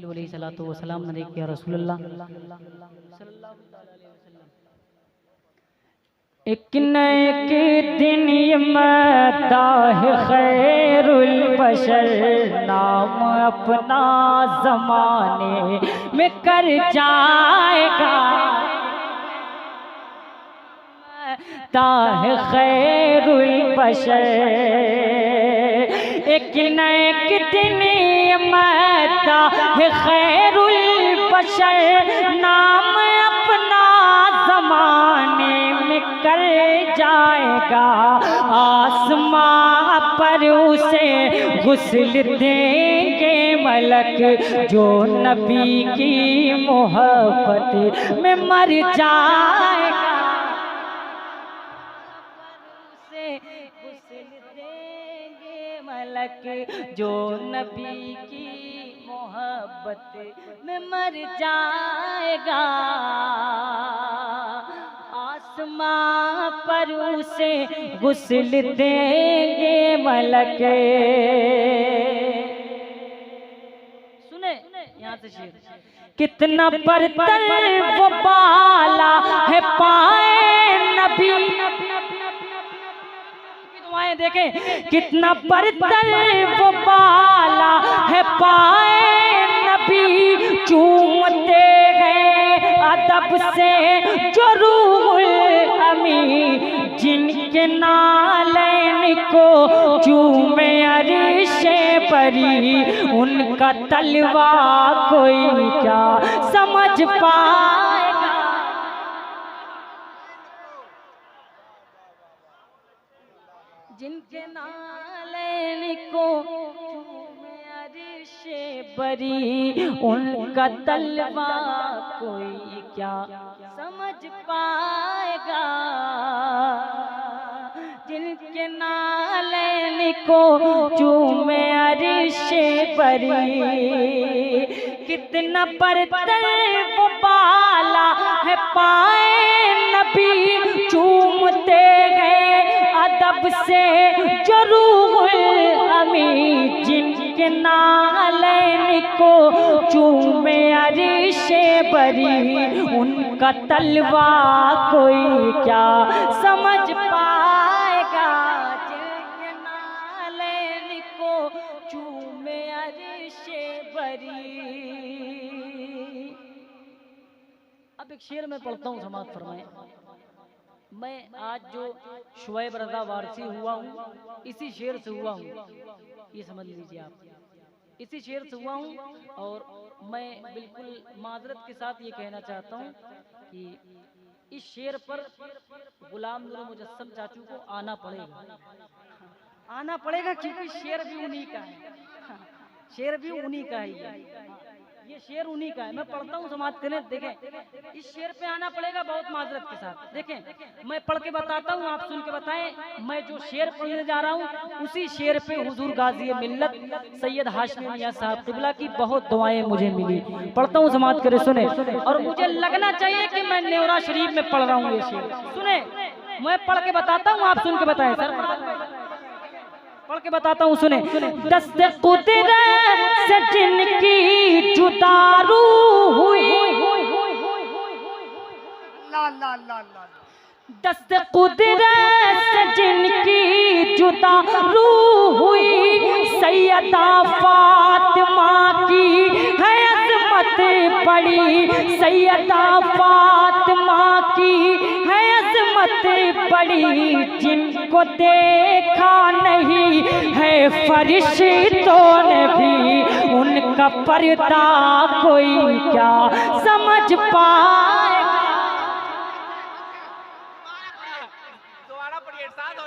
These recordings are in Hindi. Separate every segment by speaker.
Speaker 1: सल्लल्लाहु वसल्लम ने किया रसूलुल्लाह सल्लल्लाहु अलैहि वसल्लम। एक न एक दिन ये मदाह खैरुल बशर नाम अपना ज़माने में कर जाएगा। मदाह खैरुल बशर एक न एक दिन ये मदाह खैरुल बशर नाम अपना ज़माने में कर जाएगा। आसमां पर उसे गुस्ल देंगे मलक जो नबी की मोहब्बत में मर जाएगा। उसे गुस्ल देंगे मलक जो नबी की मोहब्बत में मर जाएगा। आसमां पर उसे गुस्ल देंगे मलक। सुने यहाँ से शेर, कितना बरतर वो बाला है पाए नबी। दुआएं देखें, कितना बरतर वो बाला है पाए नबी। चूमते हैं अदब से जो रूहुल अमी, जिनके नालैन को चूमे अरिशे बरी। उनका तलवा कोई क्या समझ पाएगा। जिनके नालैन को चूमे अरिशे बरी। उनका तलवा कोई क्या समझ पाएगा। जिनके नालैन को चूमे अरिशे बरी। कितना बरतर वो बाला है पाए नबी। चूमते हैं अदब से जो रूहुल अमी, जिनके नालैन को चूमे अरिशे बरी। उनका तलवा कोई क्या समझ पाएगा। जिनके नालैन को चूमे अरिशे बरी। अब एक शेर में पढ़ता हूँ, समाज फरमाए। मैं आज जो शुएब रज़ा वारसी हुआ हूँ, इसी शेर से हुआ हूँ, ये समझ लीजिए आप। इसी शेर से हुआ हूँ। और मैं बिल्कुल माजरत के साथ ये कहना चाहता हूँ कि इस शेर पर गुलाम नूर मुजस्सम चाचू को आना पड़ेगा, क्योंकि शेर भी उन्हीं का है। शेर भी उन्हीं का है। ये शेर उन्हीं का है। मैं पढ़ता हूँ, समाज के लिए देखें। इस शेर पे आना पड़ेगा बहुत माजरत के साथ। देखें, मैं पढ़ के बताता हूँ, आप सुन के बताएं। मैं जो शेर पढ़ने जा रहा हूँ, उसी शेर पे हुजूर गाजी मिल्लत सैयद हाशमी मियां साहब क़िबला की बहुत दुआएं मुझे मिली। पढ़ता हूँ, समाज के लिए सुने। और मुझे लगना चाहिए कि मैं नेवरा शरीफ में पढ़ रहा हूँ ये शेर। सुने, मैं पढ़ के बताता हूँ, आप सुन के बताएं। सर पढ़ के बताता हूँ, सुने। दस्त कुदरत से जिनकी जुदारू हुई। दस्त कुदरत से जिनकी जुदारू हुई। सैयदा फातिमा की है अज़मत बड़ी। सैयदा फातिमा की है अज़मत बड़ी। जिनको देखा नहीं है फरिश्तों ने भी, उनका पर्दा कोई क्या समझ पाएगा।
Speaker 2: दोबारा पढ़िए, इरशाद हो।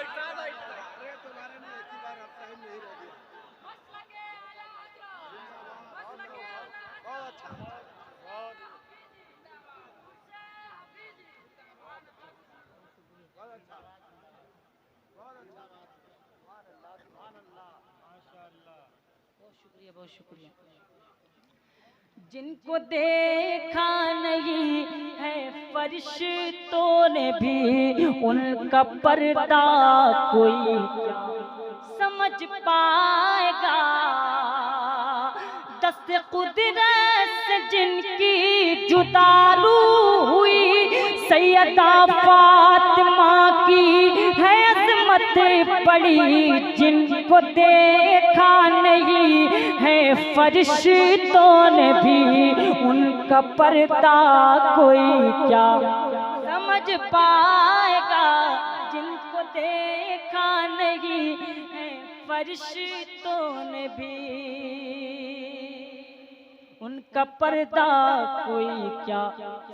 Speaker 1: बहुत शुक्रिया। जिनको देखा नहीं है फरिश्तों ने भी, उनका पर्दा कोई समझ पाएगा। दस्त कुदरत से जिनकी जुदारू हुई, सैयदा फातिमा की है अज़मत बड़ी, जिनको देखा नहीं है फरिश्तों ने भी, उनका पर्दा कोई क्या समझ पाएगा, जिनको देखा नहीं है फरिश्तों ने भी, उनका पर्दा कोई क्या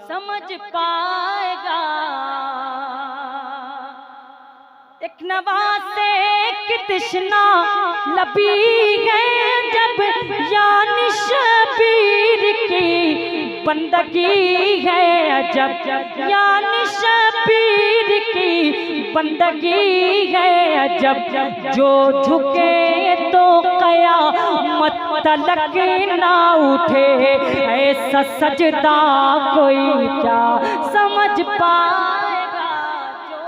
Speaker 1: समझ पाएगा। एक नवासे की तृष्णा लबी है जब, यानी शबीर की बंदगी है अजब, यानी शबीर की बंदगी है अजब, जो झुके तो क़यामत तलक ना उठे, ऐसा सजदा कोई क्या समझ पाएगा, जो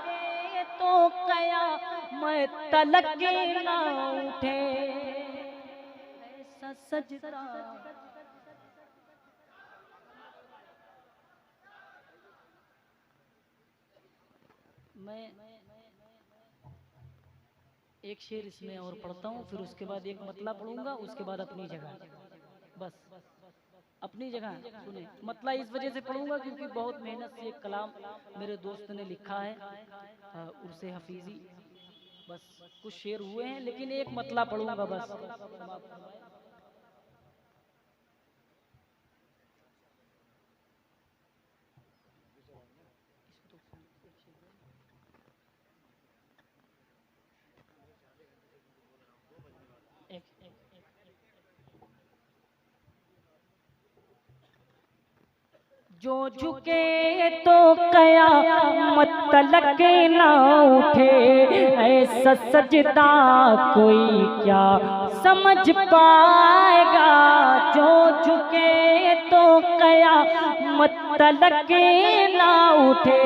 Speaker 1: झुके तो क़यामत तलक ना उठे, ऐसा सजदा। मैं एक शेर इसमें और पढ़ता हूँ, फिर उसके बाद एक मतला पढ़ूंगा, उसके बाद अपनी जगह, बस अपनी जगह सुने। मतला इस वजह से पढ़ूंगा क्योंकि बहुत मेहनत से एक कलाम मेरे दोस्त ने लिखा है, उर्से हफीजी, बस कुछ शेर हुए हैं, लेकिन एक मतला पढ़ूंगा बस। जो झुके तो क़यामत तलक ना उठे, ऐसा सजदा कोई क्या समझ पाएगा, जो झुके तो क़यामत तलक ना उठे।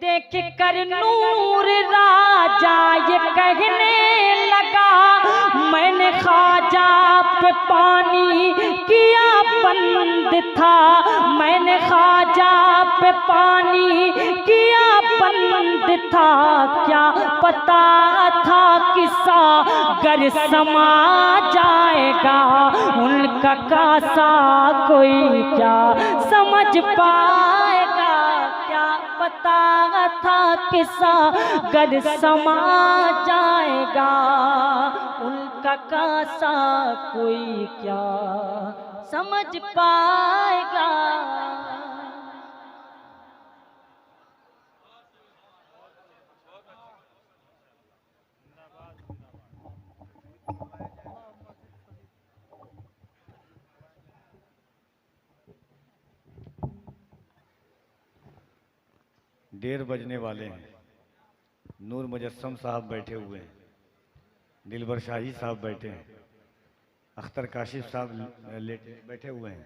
Speaker 1: देख कर नूर राजा ये कहने लगा, मैंने ख्वाजा पे पानी किया बंद था, मैंने ख्वाजा पे पानी किया बंद था, क्या पता था किस्सा गर समा जाएगा, उनका कासा कोई क्या समझ पाएगा, क्या पता था किस्सा गर समा जाएगा, उनका कासा कोई क्या समझ पाएगा।
Speaker 3: डेढ़ बजने वाले हैं। नूर मुजस्सम साहब बैठे हुए हैं, दिलबर शाही साहब बैठे हैं, अख्तर काशिफ साहब बैठे हुए हैं,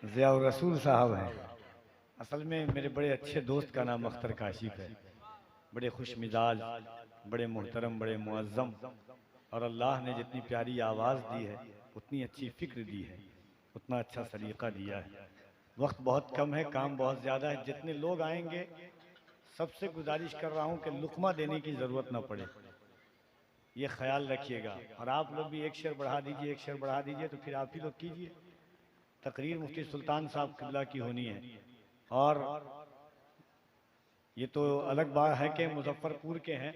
Speaker 3: ज़ियाउर रसूल साहब हैं। असल में मेरे बड़े अच्छे दोस्त का नाम अख्तर काशिफ है, बड़े खुश मिजाज, बड़े मोहतरम, बड़े मुअज़्ज़म, और अल्लाह ने जितनी प्यारी आवाज़ दी है, उतनी अच्छी फ़िक्र दी है, उतना अच्छा सलीक़ा दिया है। वक्त बहुत कम है, काम बहुत ज़्यादा है। जितने लोग आएंगे सबसे गुजारिश कर रहा हूँ कि लुक़मा देने की ज़रूरत ना पड़े, ये ख्याल रखिएगा। और आप लोग भी एक शेर बढ़ा दीजिए, एक शेर बढ़ा दीजिए, तो फिर आप ही लोग कीजिए। तकरीर मुफ्ती सुल्तान साहब क़िबला की होनी है, और ये तो अलग बात है कि मुजफ्फरपुर के हैं,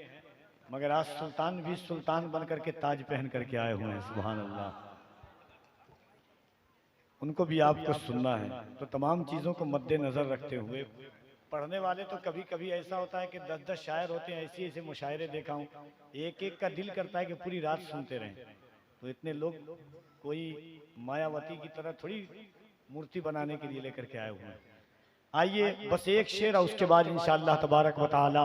Speaker 3: मगर आज सुल्तान भी सुल्तान बन करके ताज पहन करके आए हुए हैं। सुभान अल्लाह, उनको भी आपको सुनना है। तो तमाम चीज़ों को मद्देनज़र रखते हुए, पढ़ने वाले तो कभी कभी ऐसा होता है कि 10-10 शायर होते हैं, ऐसे ऐसे मुशायरे देखा हूँ, एक एक का दिल करता है कि पूरी रात सुनते रहें। तो इतने लोग कोई मायावती की तरह थोड़ी मूर्ति बनाने के लिए लेकर के आए हुए हैं। आइए बस एक शेर, और उसके बाद इंशाअल्लाह तबारक व तआला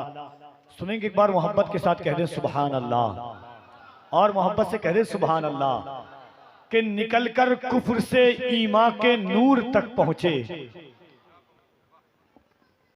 Speaker 3: सुनेंगे। एक बार मोहब्बत के साथ कह दें सुभान अल्लाह, और मोहब्बत से कह दें सुभान अल्लाह। कि निकल कर कुफ्र से ईमा के नूर तक पहुँचे,